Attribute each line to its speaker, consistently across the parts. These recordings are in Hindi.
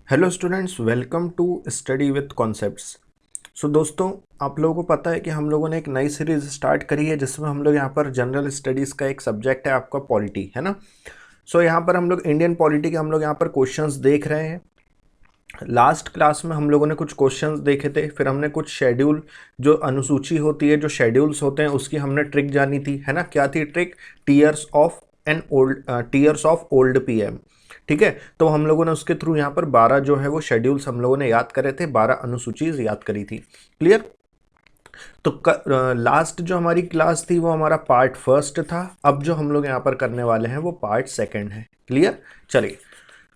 Speaker 1: Hello students, welcome to study with concepts. So दोस्तों, आप लोगों को पता है कि हम लोगों ने एक नई सीरीज स्टार्ट करी है जिसमें हम लोग यहाँ पर जनरल स्टडीज़ का एक सब्जेक्ट है आपका पॉलिटी, है ना। सो यहाँ पर हम लोग इंडियन पॉलिटी के हम लोग यहाँ पर क्वेश्चंस देख रहे हैं। लास्ट क्लास में हम लोगों ने कुछ क्वेश्चंस देखे थे, फिर हमने कुछ शेड्यूल, जो अनुसूची होती है, जो शेड्यूल्स होते हैं, उसकी हमने ट्रिक जानी थी, है ना। क्या थी trick? Tears of old PM. ठीक है, तो हम लोगों ने उसके थ्रू यहाँ पर 12 जो है वो शेड्यूल्स हम लोगों ने याद करे थे, 12 अनुसूचीज याद करी थी। क्लियर? तो लास्ट जो हमारी क्लास थी वो हमारा पार्ट फर्स्ट था। अब जो हम लोग यहाँ पर करने वाले हैं वो पार्ट सेकंड है। क्लियर? चलिए,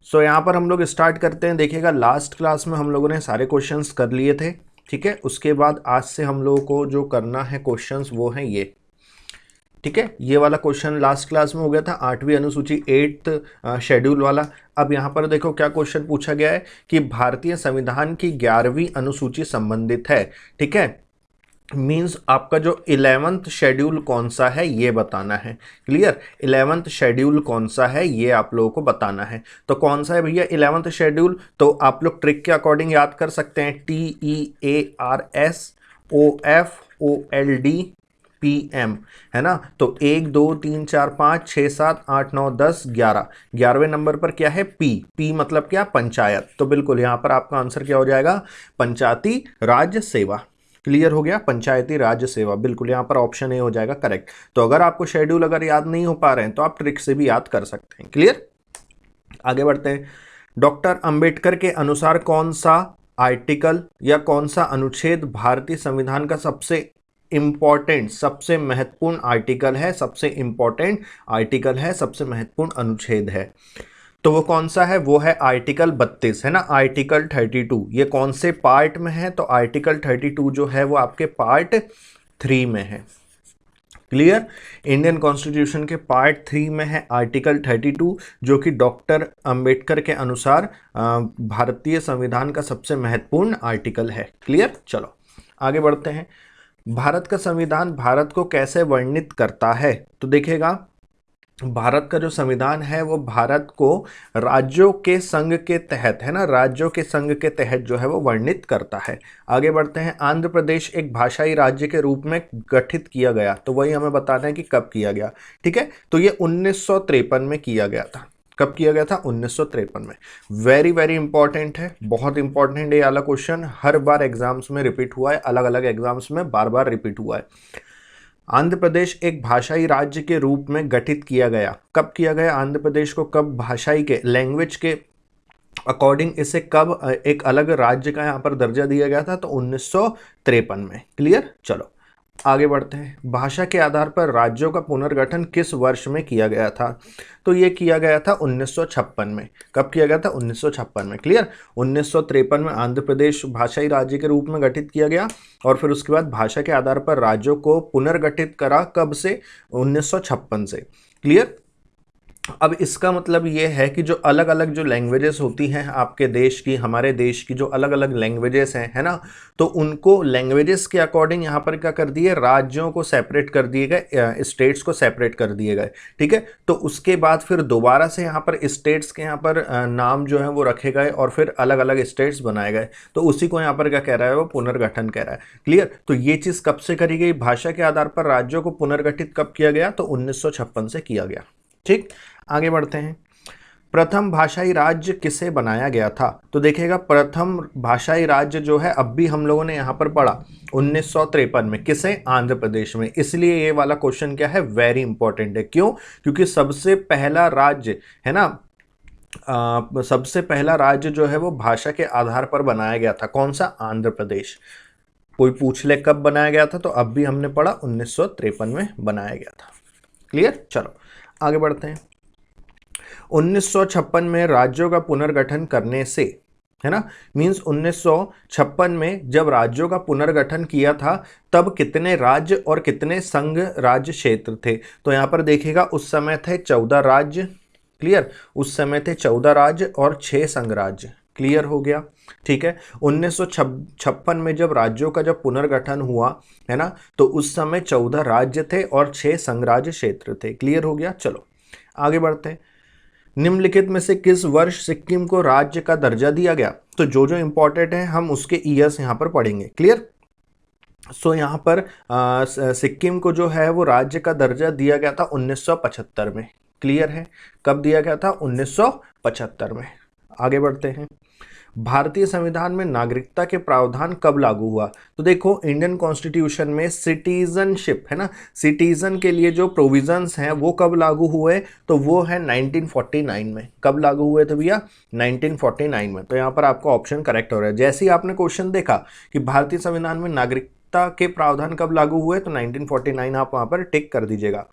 Speaker 1: सो यहाँ पर हम लोग स्टार्ट करते हैं। देखिएगा, लास्ट क्लास में हम लोगों ने सारे क्वेश्चंस कर लिए थे। ठीक है, उसके बाद आज से हम लोगों को जो करना है क्वेश्चंस वो है ये। ठीक है, ये वाला क्वेश्चन लास्ट क्लास में हो गया था, 8वीं अनुसूची 8th शेड्यूल वाला। अब यहाँ पर देखो क्या क्वेश्चन पूछा गया है कि भारतीय संविधान की 11वीं अनुसूची संबंधित है। ठीक है, मीन्स आपका जो 11th शेड्यूल कौन सा है ये बताना है। क्लियर? 11th शेड्यूल कौन सा है ये आप लोगों को बताना है। तो कौन सा है भैया 11th शेड्यूल? तो आप लोग ट्रिक के अकॉर्डिंग याद कर सकते हैं। TEARSOFOLD है ना। तो 1 2 3 4 5 6 7 8 9 10 11, 11वें नंबर पर क्या है? पी मतलब क्या? पंचायत। तो बिल्कुल यहाँ पर आपका आंसर क्या हो जाएगा? पंचायती राज सेवा। क्लियर हो गया? पंचायती राज सेवा, बिल्कुल यहाँ पर ऑप्शन ए हो जाएगा करेक्ट। तो अगर आपको शेड्यूल अगर याद नहीं हो पा रहे हैं तो आप ट्रिक से भी याद कर सकते हैं। क्लियर? आगे बढ़ते हैं। डॉक्टर अंबेडकर के अनुसार कौन सा आर्टिकल या कौन सा अनुच्छेद भारतीय संविधान का सबसे इंपॉर्टेंट, सबसे महत्वपूर्ण आर्टिकल है, सबसे इंपॉर्टेंट आर्टिकल है, सबसे महत्वपूर्ण अनुच्छेद है? तो वो कौन सा है? वो है आर्टिकल 32, है ना। आर्टिकल 32 ये कौन से पार्ट में है? तो आर्टिकल 32 जो है वो आपके पार्ट 3 में है। क्लियर? इंडियन कॉन्स्टिट्यूशन के पार्ट 3 में है आर्टिकल 32, जो कि डॉक्टर अंबेडकर के अनुसार भारतीय संविधान का सबसे महत्वपूर्ण आर्टिकल है। क्लियर? चलो आगे बढ़ते हैं। भारत का संविधान भारत को कैसे वर्णित करता है? तो देखिएगा, भारत का जो संविधान है वो भारत को राज्यों के संघ के तहत, है ना, राज्यों के संघ के तहत जो है वो वर्णित करता है। आगे बढ़ते हैं। आंध्र प्रदेश एक भाषाई राज्य के रूप में गठित किया गया, तो वही हमें बताना है कि कब किया गया। ठीक है, तो ये 1953 में किया गया था। कब किया गया था? 1953 में। वेरी वेरी इंपॉर्टेंट है, बहुत इंपॉर्टेंट है ये वाला क्वेश्चन। हर बार एग्जाम्स में रिपीट हुआ है, अलग अलग एग्जाम्स में बार बार रिपीट हुआ है। आंध्र प्रदेश एक भाषाई राज्य के रूप में गठित किया गया। कब किया गया आंध्र प्रदेश को? कब? भाषाई के, लैंग्वेज के अकॉर्डिंग इसे कब एक अलग राज्य का यहाँ पर दर्जा दिया गया था? तो 1953 में। क्लियर? चलो आगे बढ़ते हैं। भाषा के आधार पर राज्यों का पुनर्गठन किस वर्ष में किया गया था? तो ये किया गया था 1956 में। कब किया गया था? 1956 में। क्लियर? 1953 में आंध्र प्रदेश भाषाई राज्य के रूप में गठित किया गया, और फिर उसके बाद भाषा के आधार पर राज्यों को पुनर्गठित करा। कब से? 1956 से। क्लियर? अब इसका मतलब ये है कि जो अलग अलग जो लैंग्वेजेस होती हैं आपके देश की, हमारे देश की जो अलग अलग लैंग्वेजेस हैं, है ना, तो उनको लैंग्वेजेस के अकॉर्डिंग यहाँ पर क्या कर दिए? राज्यों को सेपरेट कर दिए गए, स्टेट्स को सेपरेट कर दिए गए। ठीक है, तो उसके बाद फिर दोबारा से यहाँ पर स्टेट्स के यहाँ पर नाम जो है वो रखे गए और फिर अलग अलग स्टेट्स बनाए गए। तो उसी को यहाँ पर क्या कह रहा है? वो पुनर्गठन कह रहा है। क्लियर? तो ये चीज़ कब से करी गई? भाषा के आधार पर राज्यों को पुनर्गठित कब किया गया? तो 1956 से किया गया। ठीक, आगे बढ़ते हैं। प्रथम भाषाई राज्य किसे बनाया गया था? तो देखिएगा, प्रथम भाषाई राज्य जो है अब भी हम लोगों ने यहाँ पर पढ़ा 1953 में। किसे? आंध्र प्रदेश में। इसलिए ये वाला क्वेश्चन क्या है? वेरी इंपॉर्टेंट है। क्यों? क्योंकि सबसे पहला राज्य, है ना, सबसे पहला राज्य जो है वो भाषा के आधार पर बनाया गया था। कौन सा? आंध्र प्रदेश। कोई पूछ ले कब बनाया गया था, तो अब भी हमने पढ़ा 1953 में बनाया गया था। क्लियर? चलो आगे बढ़ते हैं। 1956 में राज्यों का पुनर्गठन करने से, है ना, मींस 1956 में जब राज्यों का पुनर्गठन किया था तब कितने राज्य और कितने संघ राज्य क्षेत्र थे? तो यहां पर देखिएगा, उस समय थे 14 राज्य। क्लियर? उस समय थे 14 राज्य और 6 संघ राज्य। क्लियर हो गया? ठीक है, 1956 में जब राज्यों का जब पुनर्गठन हुआ, है ना, तो उस समय 14 राज्य थे और 6 संघ राज्य क्षेत्र थे। क्लियर हो गया? चलो आगे बढ़ते हैं। निम्नलिखित में से किस वर्ष सिक्किम को राज्य का दर्जा दिया गया? तो जो जो इंपॉर्टेंट है हम उसके ईयर्स यहाँ पर पढ़ेंगे। क्लियर? सो यहाँ पर सिक्किम को जो है वो राज्य का दर्जा दिया गया था 1975 में। क्लियर है? कब दिया गया था? 1975 में। आगे बढ़ते हैं। भारतीय संविधान में नागरिकता के प्रावधान कब लागू हुआ? तो देखो, इंडियन कॉन्स्टिट्यूशन में सिटीजनशिप है ना, सिटीजन के लिए जो प्रोविजंस हैं वो कब लागू हुए? तो वो है 1949 में। कब लागू हुए थे भैया? 1949 में। तो यहाँ पर आपका ऑप्शन करेक्ट हो रहा है। जैसे ही आपने क्वेश्चन देखा कि भारतीय संविधान में नागरिकता के प्रावधान कब लागू हुए, तो 1949 आप वहां पर टिक कर दीजिएगा।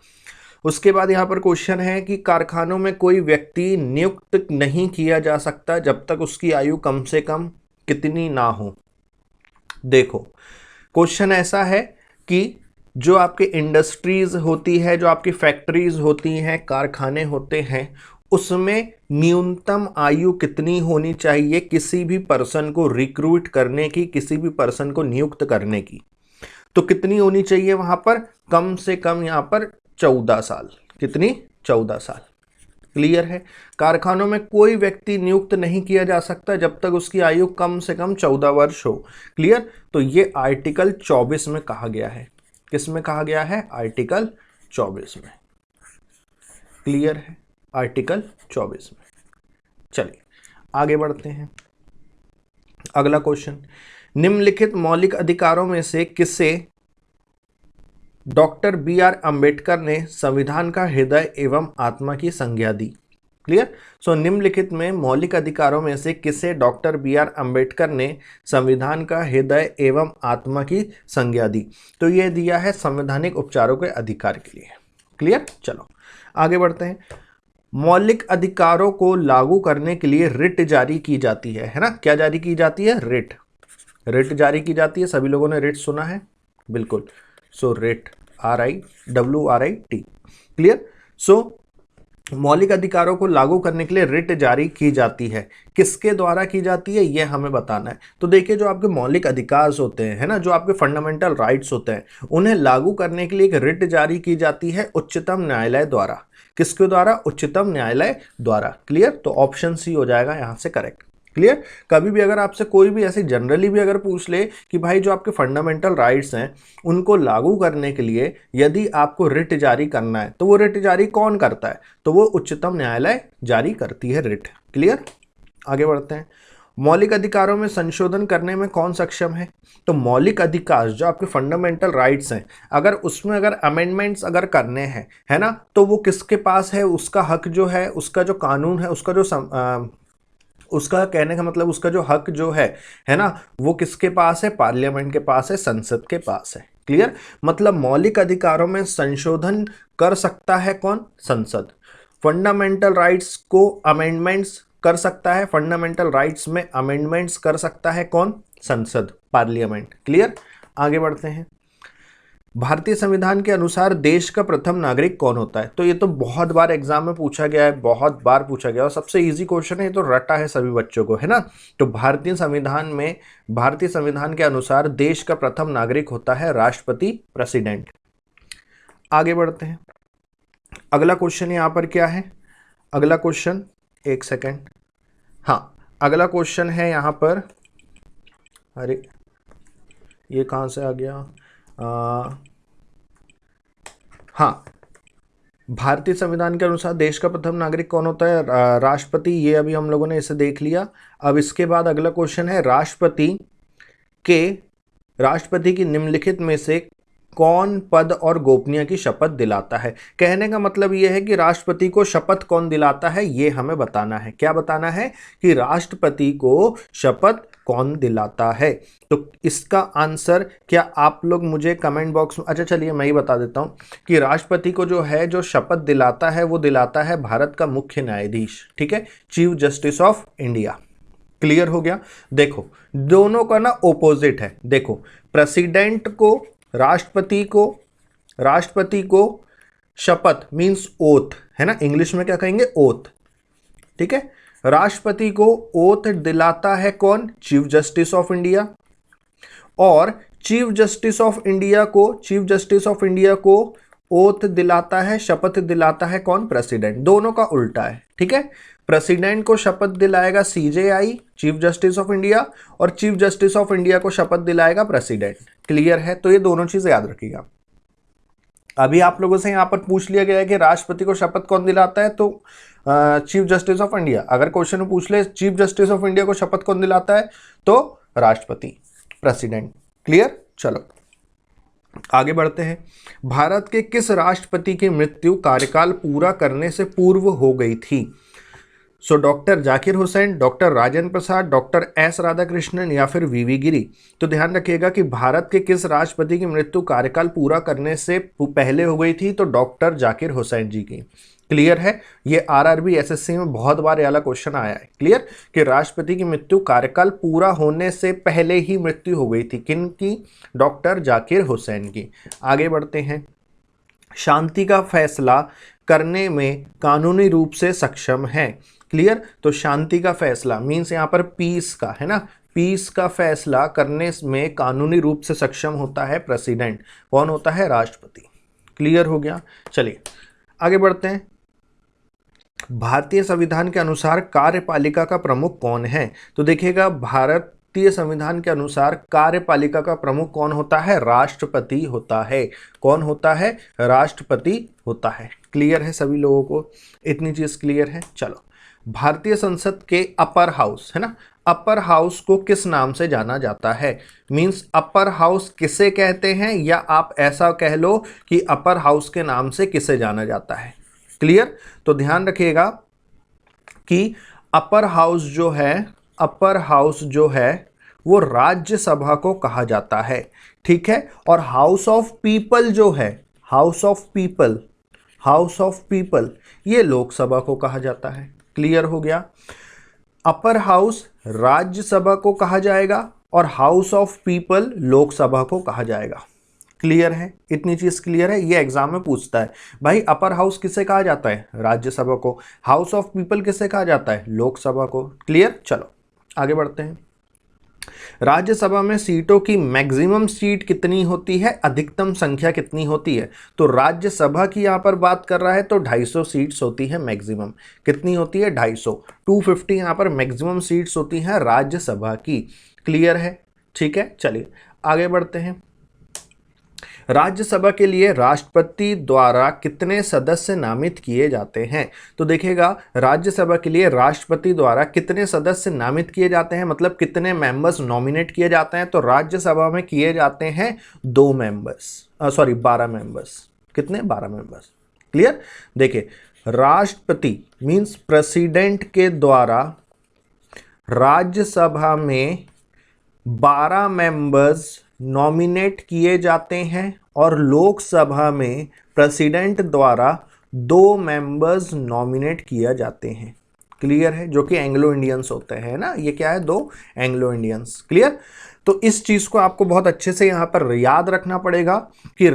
Speaker 1: उसके बाद यहाँ पर क्वेश्चन है कि कारखानों में कोई व्यक्ति नियुक्त नहीं किया जा सकता जब तक उसकी आयु कम से कम कितनी ना हो। देखो, क्वेश्चन ऐसा है कि जो आपके इंडस्ट्रीज होती है, जो आपकी फैक्ट्रीज होती हैं, कारखाने होते हैं, उसमें न्यूनतम आयु कितनी होनी चाहिए किसी भी पर्सन को रिक्रूट करने की, किसी भी पर्सन को नियुक्त करने की? तो कितनी होनी चाहिए वहां पर? कम से कम यहाँ पर 14 साल। कितनी? 14 साल। क्लियर है? कारखानों में कोई व्यक्ति नियुक्त नहीं किया जा सकता जब तक उसकी आयु कम से कम 14 वर्ष हो। क्लियर? तो ये आर्टिकल 24 में कहा गया है। किस में कहा गया है? आर्टिकल 24 में। क्लियर है? आर्टिकल 24 में। चलिए आगे बढ़ते हैं। अगला क्वेश्चन, निम्नलिखित मौलिक अधिकारों में से किसे डॉक्टर BR अंबेडकर ने संविधान का हृदय एवं आत्मा की संज्ञा दी? क्लियर? सो निम्नलिखित में मौलिक अधिकारों में से किसे डॉक्टर BR अंबेडकर ने संविधान का हृदय एवं आत्मा की संज्ञा दी? तो यह दिया है संवैधानिक उपचारों के अधिकार के लिए। क्लियर? चलो आगे बढ़ते हैं। मौलिक अधिकारों को लागू करने के लिए रिट जारी की जाती है ना? क्या जारी की जाती है? रिट। रिट जारी की जाती है। सभी लोगों ने रिट सुना है? बिल्कुल। सो रिट, RIWRIT। क्लियर? सो मौलिक अधिकारों को लागू करने के लिए रिट जारी की जाती है। किसके द्वारा की जाती है, यह हमें बताना है। तो देखिए, जो आपके मौलिक अधिकार होते हैं, है ना, जो आपके फंडामेंटल राइट्स होते हैं, उन्हें लागू करने के लिए एक रिट जारी की जाती है उच्चतम न्यायालय द्वारा। किसके द्वारा? उच्चतम न्यायालय द्वारा। क्लियर? तो ऑप्शन सी हो जाएगा यहां से करेक्ट। क्लियर? कभी भी अगर आपसे कोई भी ऐसे जनरली भी अगर पूछ ले कि भाई जो आपके फंडामेंटल राइट्स हैं उनको लागू करने के लिए यदि आपको रिट जारी करना है, तो वो रिट जारी कौन करता है? तो वो उच्चतम न्यायालय जारी करती है रिट। क्लियर? आगे बढ़ते हैं। मौलिक अधिकारों में संशोधन करने में कौन सक्षम है? तो मौलिक अधिकार जो आपके फंडामेंटल राइट्स हैं, अगर उसमें अगर अमेंडमेंट्स अगर करने हैं, है ना, तो वो किसके पास है? उसका हक जो है, उसका जो कानून है, उसका कहने का मतलब उसका जो हक जो है ना, वो किसके पास है? पार्लियामेंट के पास है, संसद के पास है। क्लियर? मतलब मौलिक अधिकारों में संशोधन कर सकता है कौन? संसद। फंडामेंटल राइट्स को अमेंडमेंट्स कर सकता है, फंडामेंटल राइट्स में अमेंडमेंट्स कर सकता है कौन? संसद, पार्लियामेंट। क्लियर? आगे बढ़ते हैं। भारतीय संविधान के अनुसार देश का प्रथम नागरिक कौन होता है? तो ये तो बहुत बार एग्जाम में पूछा गया है, बहुत बार पूछा गया और सबसे इजी क्वेश्चन है, ये तो रटा है सभी बच्चों को, है ना। तो भारतीय संविधान के अनुसार देश का प्रथम नागरिक होता है राष्ट्रपति, प्रेसिडेंट। आगे बढ़ते हैं। अगला क्वेश्चन यहां पर क्या है? अगला क्वेश्चन, एक सेकेंड, हाँ, अगला क्वेश्चन है यहां पर, अरे ये कहां से आ गया? हाँ, भारतीय संविधान के अनुसार देश का प्रथम नागरिक कौन होता है? राष्ट्रपति। ये अभी हम लोगों ने इसे देख लिया। अब इसके बाद अगला क्वेश्चन है, राष्ट्रपति की निम्नलिखित में से कौन पद और गोपनीय की शपथ दिलाता है? कहने का मतलब यह है कि राष्ट्रपति को शपथ कौन दिलाता है, ये हमें बताना है। क्या बताना है? कि राष्ट्रपति को शपथ कौन दिलाता है। तो इसका आंसर क्या आप लोग मुझे कमेंट बॉक्स में, अच्छा चलिए मैं ही बता देता हूं कि राष्ट्रपति को जो है, जो शपथ दिलाता है, वो दिलाता है भारत का मुख्य न्यायाधीश। ठीक है, chief justice of India. Clear हो गया? देखो, दोनों का ना ओपोजिट है। देखो, प्रेसिडेंट को, राष्ट्रपति को शपथ मींस ओथ, है ना, इंग्लिश में क्या कहेंगे? ओथ। ठीक है, राष्ट्रपति को ओथ दिलाता है कौन? Chief justice of India. और चीफ जस्टिस ऑफ इंडिया को ओथ दिलाता है, शपथ दिलाता है कौन? प्रेसिडेंट। दोनों का उल्टा है, ठीक है। प्रेसिडेंट को शपथ दिलाएगा CJI, chief justice of India, और चीफ जस्टिस ऑफ इंडिया को शपथ दिलाएगा प्रेसिडेंट। क्लियर है? तो ये दोनों चीजें याद रखिएगा। अभी आप लोगों से यहां पर पूछ लिया गया है कि राष्ट्रपति को शपथ कौन दिलाता है, तो चीफ जस्टिस ऑफ इंडिया। अगर क्वेश्चन में पूछ ले चीफ जस्टिस ऑफ इंडिया को शपथ कौन दिलाता है, तो राष्ट्रपति, प्रेसिडेंट। क्लियर? चलो आगे बढ़ते हैं। भारत के किस राष्ट्रपति की मृत्यु कार्यकाल पूरा करने से पूर्व हो गई थी? So doctor Zakir Hussain, doctor Rajendra Prasad, doctor S Radhakrishnan या फिर वीवी गिरी। तो ध्यान रखिएगा कि भारत के किस राष्ट्रपति की मृत्यु कार्यकाल पूरा करने से पहले हो गई थी, तो डॉक्टर जाकिर हुसैन जी की। क्लियर है? ये आरआरबी एसएससी में बहुत बार ये वाला क्वेश्चन आया है। क्लियर कि राष्ट्रपति की मृत्यु कार्यकाल पूरा होने से पहले ही मृत्यु हो गई थी। किन की? डॉक्टर जाकिर हुसैन की। आगे बढ़ते हैं। शांति का फैसला करने में कानूनी रूप से सक्षम है। क्लियर? तो शांति का फैसला मीन्स यहाँ पर पीस का, है ना, पीस का फैसला करने में कानूनी रूप से सक्षम होता है प्रेसिडेंट। कौन होता है? राष्ट्रपति। क्लियर हो गया? चलिए आगे बढ़ते हैं। भारतीय संविधान के अनुसार कार्यपालिका का प्रमुख कौन है? तो देखिएगा, भारतीय संविधान के अनुसार कार्यपालिका का प्रमुख कौन होता है? राष्ट्रपति होता है। कौन होता है? राष्ट्रपति होता है। क्लियर है सभी लोगों को? इतनी चीज क्लियर है? चलो, भारतीय संसद के अपर हाउस, है ना, अपर हाउस को किस नाम से जाना जाता है? मींस अपर हाउस किसे कहते हैं, या आप ऐसा कह लो कि अपर हाउस के नाम से किसे जाना जाता है। क्लियर? तो ध्यान रखिएगा कि अपर हाउस जो है, अपर हाउस जो है वो राज्यसभा को कहा जाता है। ठीक है? और हाउस ऑफ पीपल जो है, house of people, house of people, ये लोकसभा को कहा जाता है। क्लियर हो गया? अपर हाउस राज्यसभा को कहा जाएगा और हाउस ऑफ पीपल लोकसभा को कहा जाएगा। क्लियर है? इतनी चीज क्लियर है? ये एग्जाम में पूछता है भाई, अपर हाउस किसे कहा जाता है? राज्यसभा को। हाउस ऑफ पीपल किसे कहा जाता है? लोकसभा को। क्लियर? चलो आगे बढ़ते हैं। राज्यसभा में सीटों की मैक्सिमम सीट कितनी होती है, अधिकतम संख्या कितनी होती है? तो राज्यसभा की यहां पर बात कर रहा है तो 250 सीट्स होती है मैक्सिमम। कितनी होती है? 250, 250 यहां पर मैक्सिमम सीट्स होती हैं राज्यसभा की। क्लियर है? ठीक है, चलिए आगे बढ़ते हैं। राज्यसभा के लिए राष्ट्रपति द्वारा कितने सदस्य नामित किए जाते हैं? तो देखिएगा, राज्यसभा के लिए राष्ट्रपति द्वारा कितने सदस्य नामित किए जाते हैं, मतलब कितने मेंबर्स नॉमिनेट किए जाते हैं? तो राज्यसभा में किए जाते हैं 2 मेंबर्स, 12 मेंबर्स। कितने? 12 मेंबर्स। क्लियर? देखिए, राष्ट्रपति मींस प्रेसिडेंट के द्वारा राज्यसभा में 12 मेंबर्स नॉमिनेट किए जाते हैं और लोकसभा में प्रेसिडेंट द्वारा 2 मेंबर्स नॉमिनेट किया जाते हैं। क्लियर है? जो कि एंग्लो इंडियंस होते हैं ना, ये क्या है? 2 एंग्लो इंडियंस। क्लियर? तो इस चीज को आपको बहुत अच्छे से यहां पर याद रखना पड़ेगा कि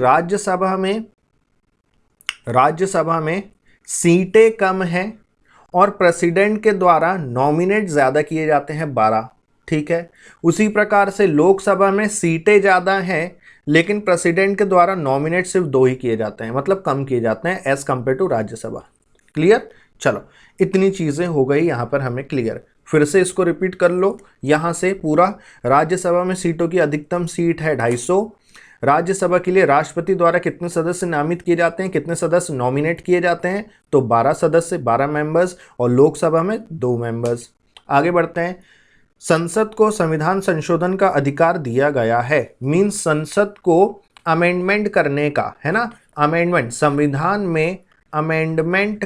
Speaker 1: राज्यसभा में सीटें कम हैं और प्रेसिडेंट के द्वारा नॉमिनेट ज्यादा किए जाते हैं 12। ठीक है? उसी प्रकार से लोकसभा में सीटें ज्यादा हैं लेकिन प्रेसिडेंट के द्वारा नॉमिनेट सिर्फ 2 ही किए जाते हैं, मतलब कम किए जाते हैं as compared to Rajya Sabha. Clear? चलो इतनी चीजें हो गई यहां पर हमें क्लियर। फिर से इसको रिपीट कर लो यहां से पूरा। राज्यसभा में सीटों की अधिकतम सीट है 250। राज्यसभा के लिए राष्ट्रपति द्वारा कितने सदस्य नामित किए जाते हैं, कितने सदस्य नॉमिनेट किए जाते हैं? तो 12 सदस्य, 12 मेंबर्स, और लोकसभा में 2 मेंबर्स। आगे बढ़ते हैं। संसद को संविधान संशोधन का अधिकार दिया गया है। मींस संसद को अमेंडमेंट करने का, है ना, अमेंडमेंट, संविधान में अमेंडमेंट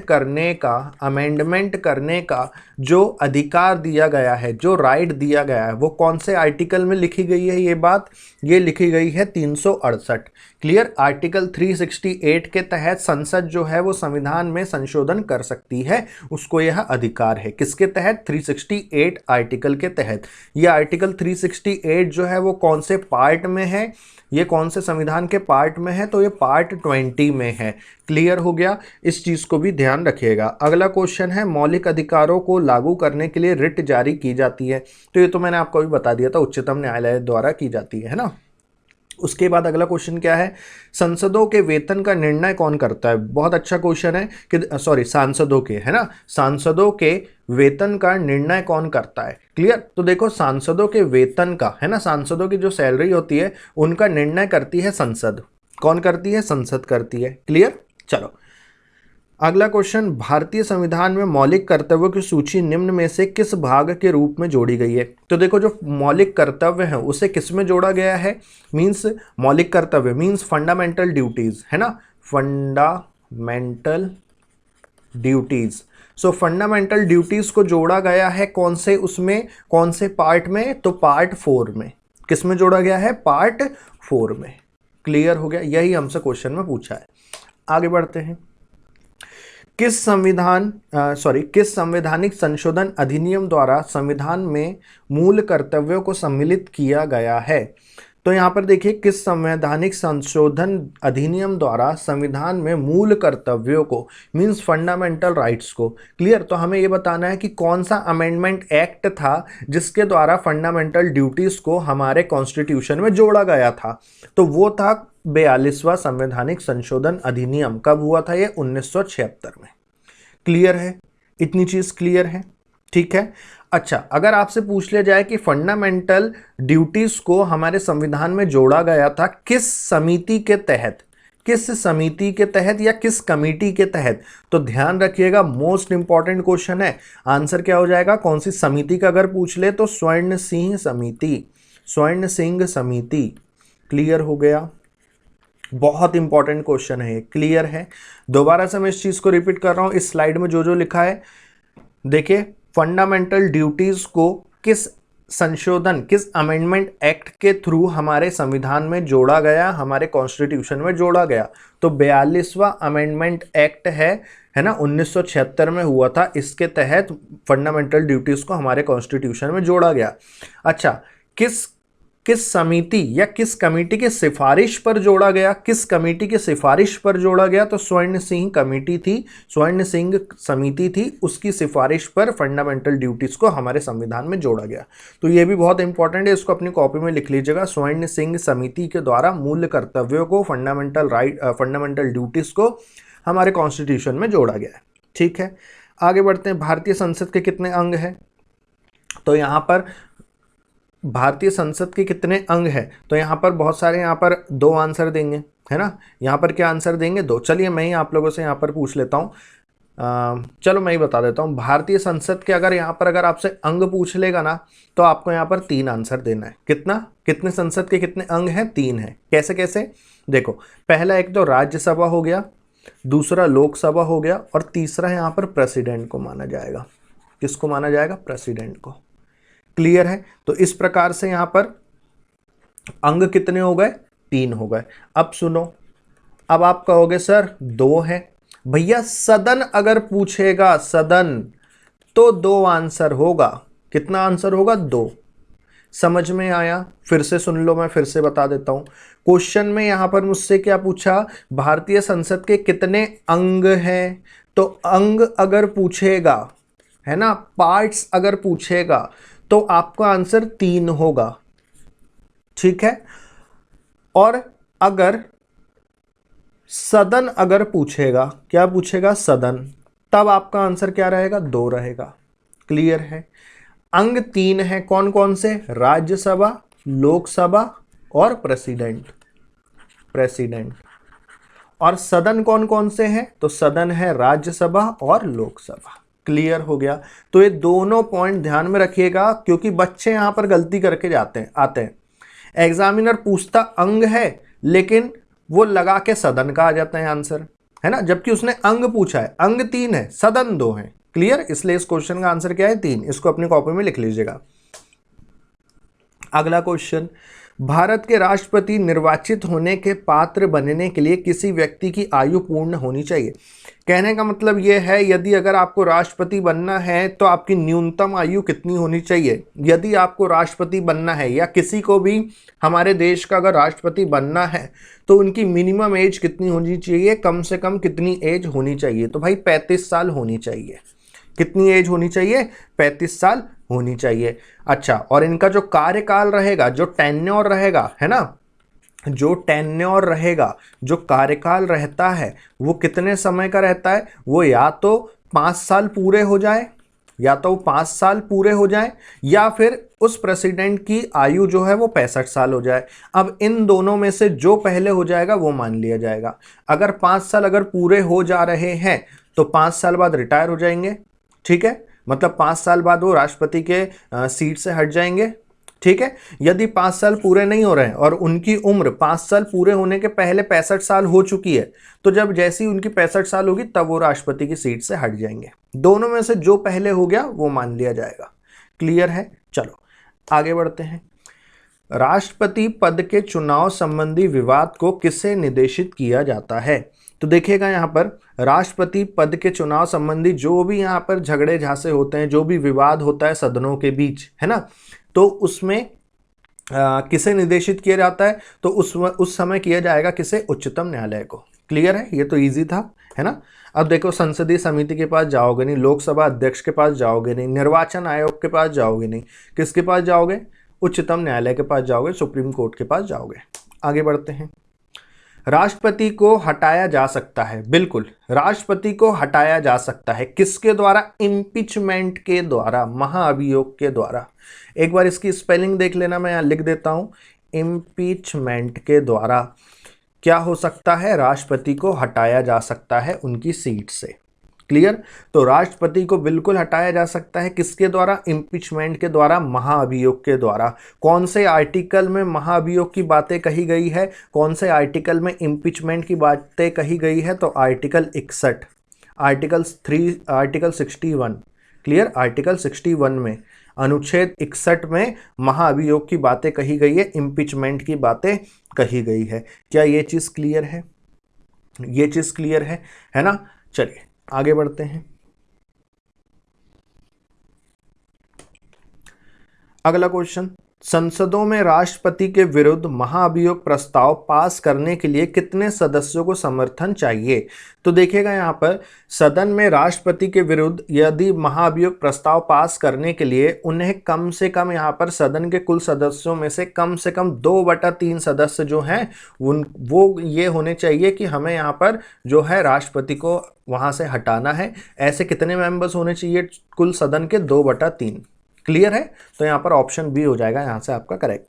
Speaker 1: करने का जो अधिकार दिया गया है, जो राइट दिया गया है, वो कौन से आर्टिकल में लिखी गई है? ये बात ये लिखी गई है 368। क्लियर? आर्टिकल 368 के तहत संसद जो है वो संविधान में संशोधन कर सकती है, उसको यह अधिकार है। किसके तहत? 368 आर्टिकल के तहत। ये आर्टिकल 368 जो है वो कौन से पार्ट में है, ये कौन से संविधान के पार्ट में है? तो ये पार्ट 20 में है। क्लियर हो गया? इस चीज को भी ध्यान रखिएगा। अगला क्वेश्चन है, मौलिक अधिकारों को लागू करने के लिए रिट जारी की जाती है। तो ये तो मैंने आपको भी बता दिया था, उच्चतम न्यायालय द्वारा की जाती है ना। उसके बाद अगला क्वेश्चन क्या है, संसदों के वेतन का निर्णय कौन करता है। बहुत अच्छा क्वेश्चन है कि सॉरी सांसदों के, है ना, सांसदों के वेतन का निर्णय कौन करता है। क्लियर। तो देखो सांसदों के वेतन का, है ना, सांसदों की जो सैलरी होती है उनका निर्णय करती है संसद। कौन करती है? संसद करती है। क्लियर। चलो अगला क्वेश्चन, भारतीय संविधान में मौलिक कर्तव्यों की सूची निम्न में से किस भाग के रूप में जोड़ी गई है। तो देखो जो मौलिक कर्तव्य है उसे किस में जोड़ा गया है, मींस मौलिक कर्तव्य मींस फंडामेंटल ड्यूटीज, है ना, फंडामेंटल ड्यूटीज। सो फंडामेंटल ड्यूटीज को जोड़ा गया है कौन से, उसमें कौन से पार्ट में, तो पार्ट 4 में। किस में जोड़ा गया है? पार्ट 4 में। क्लियर हो गया, यही हमसे क्वेश्चन में पूछा है। आगे बढ़ते हैं। किस संवैधानिक संशोधन अधिनियम द्वारा संविधान में मूल कर्तव्यों को सम्मिलित किया गया है। तो यहां पर देखिए, किस संवैधानिक संशोधन अधिनियम द्वारा संविधान में मूल कर्तव्यों को मींस फंडामेंटल राइट्स को। क्लियर। तो हमें यह बताना है कि कौन सा अमेंडमेंट एक्ट था जिसके द्वारा फंडामेंटल ड्यूटीज को हमारे कॉन्स्टिट्यूशन में जोड़ा गया था। तो वो था 42वां संवैधानिक संशोधन अधिनियम। कब हुआ था ये? 1976 में। क्लियर है, इतनी चीज क्लियर है, ठीक है। अच्छा, अगर आपसे पूछ लिया जाए कि फंडामेंटल ड्यूटीज को हमारे संविधान में जोड़ा गया था किस समिति के तहत, किस समिति के तहत या किस कमेटी के तहत, तो ध्यान रखिएगा मोस्ट इंपॉर्टेंट क्वेश्चन है। आंसर क्या हो जाएगा? कौन सी समिति का अगर पूछ ले तो स्वर्ण सिंह समिति, स्वर्ण सिंह समिति। क्लियर हो गया, बहुत इंपॉर्टेंट क्वेश्चन है, क्लियर है। दोबारा से मैं इस चीज को रिपीट कर रहा हूं, इस स्लाइड में जो जो लिखा है देखिए, फंडामेंटल ड्यूटीज को किस संशोधन, किस अमेंडमेंट एक्ट के थ्रू हमारे संविधान में जोड़ा गया, हमारे कॉन्स्टिट्यूशन में जोड़ा गया। तो 42वां अमेंडमेंट एक्ट है ना, 1976 में हुआ था। इसके तहत फंडामेंटल ड्यूटीज को हमारे कॉन्स्टिट्यूशन में जोड़ा गया। अच्छा, किस समिति या किस कमेटी की सिफारिश पर जोड़ा गया, किस कमेटी की सिफारिश पर जोड़ा गया? तो स्वर्ण सिंह कमेटी थी, स्वर्ण सिंह समिति थी, उसकी सिफारिश पर फंडामेंटल ड्यूटीज को हमारे संविधान में जोड़ा गया। तो ये भी बहुत इंपॉर्टेंट है, इसको अपनी कॉपी में लिख लीजिएगा। स्वर्ण सिंह समिति के द्वारा मूल कर्तव्यों को, फंडामेंटल ड्यूटीज को हमारे कॉन्स्टिट्यूशन में जोड़ा गया है। ठीक है, आगे बढ़ते हैं। भारतीय संसद के कितने अंग हैं? तो यहाँ पर भारतीय संसद के कितने अंग हैं? तो यहाँ पर बहुत सारे, यहाँ पर 2 आंसर देंगे, है ना। यहाँ पर क्या आंसर देंगे? 2। चलिए मैं ही आप लोगों से यहाँ पर पूछ लेता हूँ। चलो मैं ही बता देता हूँ। भारतीय संसद के अगर आपसे अंग पूछ लेगा ना, तो आपको यहाँ पर 3 आंसर देना है। कितने संसद के कितने अंग हैं? 3 हैं। कैसे कैसे? देखो, पहला एक तो राज्यसभा हो गया, दूसरा लोकसभा हो गया, और तीसरा यहाँ पर प्रेसिडेंट को माना जाएगा। किसको माना जाएगा? प्रेसिडेंट को। क्लियर है। तो इस प्रकार से यहां पर अंग कितने हो गए? 3 हो गए। अब सुनो, अब आप कहोगे सर 2 है। भैया सदन अगर पूछेगा, सदन, तो 2 आंसर होगा। कितना आंसर होगा? 2। समझ में आया? फिर से सुन लो, मैं फिर से बता देता हूं। क्वेश्चन में यहां पर मुझसे क्या पूछा? भारतीय संसद के कितने अंग हैं? तो अंग अगर पूछेगा, है ना, पार्ट्स अगर पूछेगा, तो आपका आंसर 3 होगा। ठीक है। और अगर सदन अगर पूछेगा, क्या पूछेगा? सदन, तब आपका आंसर क्या रहेगा? 2 रहेगा। क्लियर है। अंग 3 है, कौन कौन से? राज्यसभा, लोकसभा और प्रेसिडेंट। और सदन कौन कौन से हैं? तो सदन है राज्यसभा और लोकसभा। क्लियर हो गया। तो ये दोनों पॉइंट ध्यान में रखिएगा, क्योंकि बच्चे यहां पर गलती करके आते हैं। एग्जामिनर पूछता अंग है, लेकिन वो लगा के सदन का आ जाता है आंसर, है ना, जबकि उसने अंग पूछा है। अंग 3 है, सदन 2 है। क्लियर। इसलिए इस क्वेश्चन का आंसर क्या है? 3। इसको अपनी कॉपी में लिख लीजिएगा। अगला क्वेश्चन, भारत के राष्ट्रपति निर्वाचित होने के पात्र बनने के लिए किसी व्यक्ति की आयु पूर्ण होनी चाहिए। कहने का मतलब यह है, यदि अगर आपको राष्ट्रपति बनना है तो आपकी न्यूनतम आयु कितनी होनी चाहिए? यदि आपको राष्ट्रपति बनना है या किसी को भी हमारे देश का अगर राष्ट्रपति बनना है, तो उनकी मिनिमम एज कितनी होनी चाहिए? कम से कम कितनी एज होनी चाहिए? तो भाई 35 साल होनी चाहिए। कितनी एज होनी चाहिए? 35 साल होनी चाहिए। अच्छा, और इनका जो कार्यकाल रहेगा, जो टेन्योर रहेगा, है ना, जो टेन्योर रहेगा, जो कार्यकाल रहता है, वो कितने समय का रहता है? वो या तो 5 साल पूरे हो जाए, या तो 5 साल पूरे हो जाए, या फिर उस प्रेसिडेंट की आयु जो है वो 65 साल हो जाए। अब इन दोनों में से जो पहले हो जाएगा वो मान लिया जाएगा। अगर 5 साल अगर पूरे हो जा रहे हैं तो 5 साल बाद रिटायर हो जाएंगे, ठीक है, मतलब 5 साल बाद वो राष्ट्रपति के सीट से हट जाएंगे, ठीक है। यदि 5 साल पूरे नहीं हो रहे हैं और उनकी उम्र 5 साल पूरे होने के पहले 65 साल हो चुकी है, तो जब जैसी उनकी 65 साल होगी तब वो राष्ट्रपति की सीट से हट जाएंगे। दोनों में से जो पहले हो गया वो मान लिया जाएगा। क्लियर है? चलो आगे बढ़ते हैं। राष्ट्रपति पद के चुनाव संबंधी विवाद को किससे निर्देशित किया जाता है? तो देखिएगा यहाँ पर राष्ट्रपति पद के चुनाव संबंधी जो भी यहाँ पर झगड़े झांसे होते हैं, जो भी विवाद होता है सदनों के बीच, है ना, तो उसमें किसे निर्देशित किया जाता है? तो उस समय किया जाएगा किसे? उच्चतम न्यायालय को। क्लियर है? ये तो इजी था, है ना। अब देखो, संसदीय समिति के पास जाओगे नहीं, लोकसभा अध्यक्ष के पास जाओगे नहीं, निर्वाचन आयोग के पास जाओगे नहीं, किसके पास जाओगे? उच्चतम न्यायालय के पास जाओगे, सुप्रीम कोर्ट के पास जाओगे। आगे बढ़ते हैं। राष्ट्रपति को हटाया जा सकता है, बिल्कुल राष्ट्रपति को हटाया जा सकता है। किसके द्वारा? इम्पीचमेंट के द्वारा, महाअभियोग के द्वारा। एक बार इसकी स्पेलिंग देख लेना, मैं यहाँ लिख देता हूँ। इम्पीचमेंट के द्वारा क्या हो सकता है? राष्ट्रपति को हटाया जा सकता है उनकी सीट से। क्लियर? तो राष्ट्रपति को बिल्कुल हटाया जा सकता है, किसके द्वारा? इम्पीचमेंट के द्वारा, महाअभियोग के द्वारा। कौन से आर्टिकल में महाअभियोग की बातें कही गई है? कौन से आर्टिकल में इम्पीचमेंट की बातें कही गई है? तो आर्टिकल 61, आर्टिकल 61। क्लियर? आर्टिकल 61 में, अनुच्छेद 61 में महाअभियोग की बातें कही गई है, इम्पीचमेंट की बातें कही गई है। क्या ये चीज क्लियर है? ये चीज क्लियर है ना। चलिए आगे बढ़ते हैं। अगला क्वेश्चन, संसदों में राष्ट्रपति के विरुद्ध महाअभियोग प्रस्ताव पास करने के लिए कितने सदस्यों को समर्थन चाहिए? तो देखिएगा यहाँ पर सदन में राष्ट्रपति के विरुद्ध यदि महाअभियोग प्रस्ताव पास करने के लिए उन्हें कम से कम यहाँ पर सदन के कुल सदस्यों में से कम 2/3 सदस्य जो हैं वो ये होने चाहिए कि हमें यहाँ पर जो है राष्ट्रपति को वहाँ से हटाना है। ऐसे कितने मेंबर्स होने चाहिए कुल सदन के? 2/3। क्लियर है? तो यहाँ पर ऑप्शन बी हो जाएगा यहाँ से आपका करेक्ट।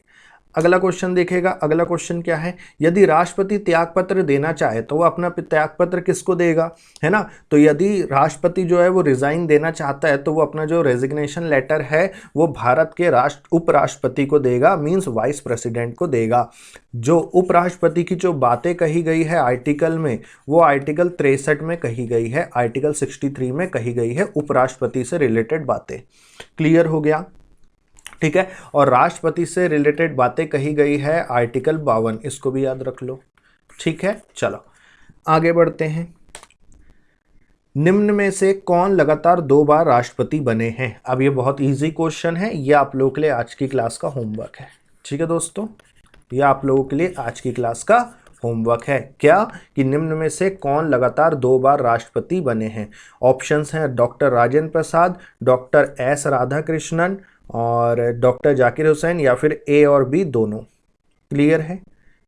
Speaker 1: अगला क्वेश्चन देखेगा। अगला क्वेश्चन क्या है? यदि राष्ट्रपति त्यागपत्र देना चाहे तो वो अपना त्यागपत्र किसको देगा, है ना। तो यदि राष्ट्रपति जो है वो रिजाइन देना चाहता है तो वो अपना जो रेजिग्नेशन लेटर है वो भारत के उपराष्ट्रपति को देगा, मींस वाइस प्रेसिडेंट को देगा। जो उपराष्ट्रपति की जो बातें कही गई है आर्टिकल में, वो आर्टिकल 63 में कही गई है, आर्टिकल 63 में कही गई है उपराष्ट्रपति से रिलेटेड बातें। क्लियर हो गया? ठीक है। और राष्ट्रपति से रिलेटेड बातें कही गई है आर्टिकल 52, इसको भी याद रख लो। ठीक है, चलो आगे बढ़ते हैं। निम्न में से कौन लगातार 2 बार राष्ट्रपति बने हैं? अब ये बहुत इजी क्वेश्चन है, ये आप लोगों के लिए आज की क्लास का होमवर्क है। ठीक है दोस्तों, ये आप लोगों के लिए आज की क्लास का होमवर्क है। क्या? कि निम्न में से कौन लगातार 2 बार राष्ट्रपति बने हैं? ऑप्शंस हैं डॉक्टर राजेंद्र प्रसाद, डॉक्टर एस राधाकृष्णन और डॉक्टर जाकिर हुसैन, या फिर ए और बी दोनों। क्लियर है?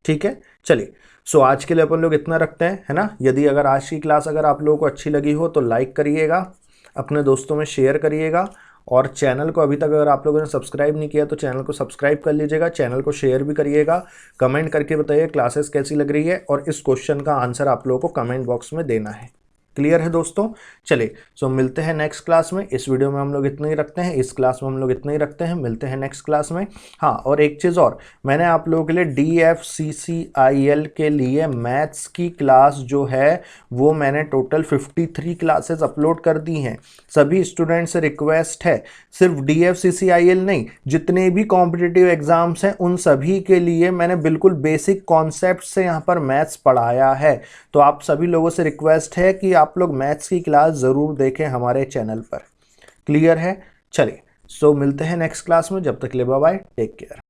Speaker 1: ठीक है, चलिए। सो आज के लिए अपन लोग इतना रखते हैं, है ना। यदि अगर आज की क्लास अगर आप लोगों को अच्छी लगी हो तो लाइक करिएगा, अपने दोस्तों में शेयर करिएगा, और चैनल को अभी तक अगर आप लोगों ने सब्सक्राइब नहीं किया तो चैनल को सब्सक्राइब कर लीजिएगा, चैनल को शेयर भी करिएगा। कमेंट करके बताइए क्लासेस कैसी लग रही है, और इस क्वेश्चन का आंसर आप लोगों को कमेंट बॉक्स में देना है। क्लियर है दोस्तों? चलिए, सो मिलते हैं नेक्स्ट क्लास में। इस वीडियो में हम लोग इतना ही रखते हैं, इस क्लास में हम लोग इतना ही रखते हैं। मिलते हैं नेक्स्ट क्लास में। हाँ, और एक चीज़ और, मैंने आप लोगों के लिए DFCCIL के लिए मैथ्स की क्लास जो है वो मैंने टोटल 53 क्लासेस अपलोड कर दी हैं। सभी स्टूडेंट से रिक्वेस्ट है, सिर्फ DFCCIL नहीं, जितने भी कॉम्पिटिटिव एग्जाम्स हैं उन सभी के लिए मैंने बिल्कुल बेसिक कॉन्सेप्ट से यहाँ पर मैथ्स पढ़ाया है। तो आप सभी लोगों से रिक्वेस्ट है कि आप लोग मैथ्स की क्लास ज़रूर देखें हमारे चैनल पर। क्लियर है? चलिए, सो मिलते हैं नेक्स्ट क्लास में। जब तक के लिए बाय बाय, टेक केयर।